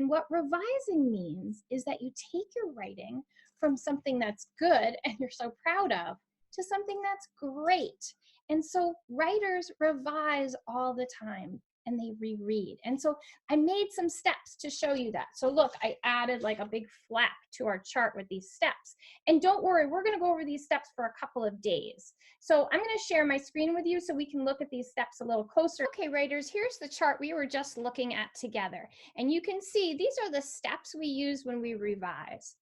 And what revising means is that you take your writing from something that's good and you're so proud of to something that's great. And so writers revise all the time and they reread. And so I made some steps to show you that. So look, I added like a big flap to our chart with these steps. And don't worry, we're gonna go over these steps for a couple of days. So I'm gonna share my screen with you so we can look at these steps a little closer. Okay, writers, here's the chart we were just looking at together. And you can see these are the steps we use when we revise.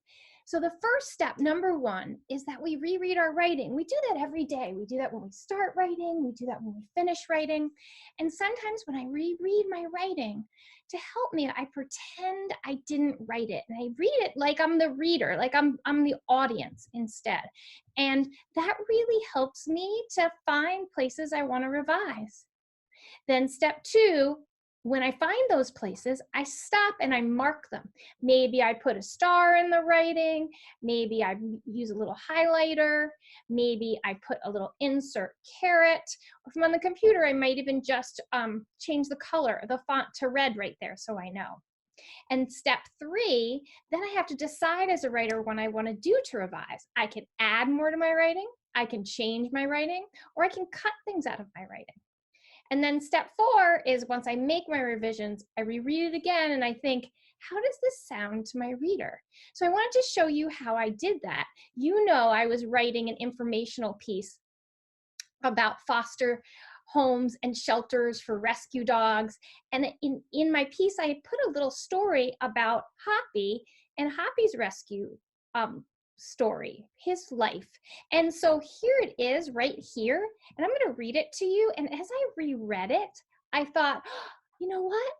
So the first step, number one, is that we reread our writing. We do that every day. We do that when we start writing. We do that when we finish writing. And sometimes when I reread my writing, to help me, I pretend I didn't write it. And I read it like I'm the reader, like I'm the audience instead. And that really helps me to find places I want to revise. Then step two, when I find those places, I stop and I mark them. Maybe I put a star in the writing. Maybe I use a little highlighter. Maybe I put a little insert caret. Or if I'm on the computer, I might even just change the color, the font to red right there so I know. And step three, then I have to decide as a writer what I want to do to revise. I can add more to my writing, I can change my writing, or I can cut things out of my writing. And then step four is once I make my revisions, I reread it again and I think, how does this sound to my reader? So I wanted to show you how I did that. You know, I was writing an informational piece about foster homes and shelters for rescue dogs. And in my piece, I had put a little story about Hoppy and Hoppy's rescue story, his life. And so here it is right here, and I'm going to read it to you. And as I reread it, I thought, oh, you know what?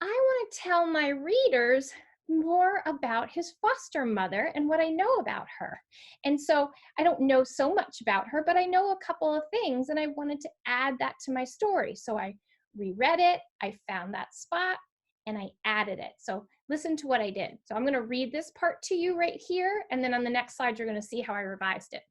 I want to tell my readers more about his foster mother and what I know about her. And so I don't know so much about her, but I know a couple of things, and I wanted to add that to my story. So I reread it, I found that spot, and I added it. So listen to what I did. So I'm gonna read this part to you right here, and then on the next slide, you're gonna see how I revised it.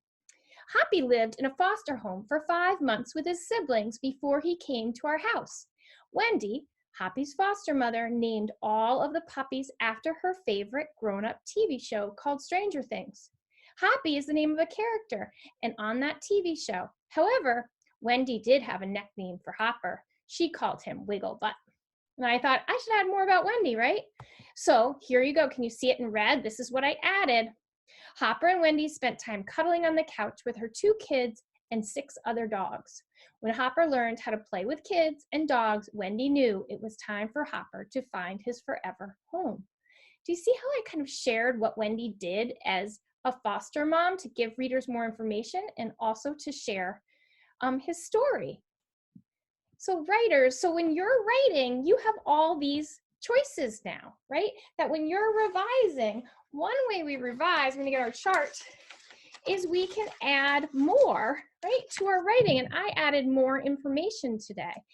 Hoppy lived in a foster home for 5 months with his siblings before he came to our house. Wendy, Hoppy's foster mother, named all of the puppies after her favorite grown-up TV show called Stranger Things. Hoppy is the name of a character and on that TV show. However, Wendy did have a nickname for Hopper. She called him Wiggle Butt. And I thought, I should add more about Wendy, right? So here you go. Can you see it in red? This is what I added. Hopper and Wendy spent time cuddling on the couch with her 2 kids and 6 other dogs. When Hopper learned how to play with kids and dogs, Wendy knew it was time for Hopper to find his forever home. Do you see how I kind of shared what Wendy did as a foster mom to give readers more information and also to share his story? So writers, so when you're writing, you have all these choices now, right? That when you're revising, one way we revise, I'm gonna get our chart, is we can add more, right, to our writing. And I added more information today.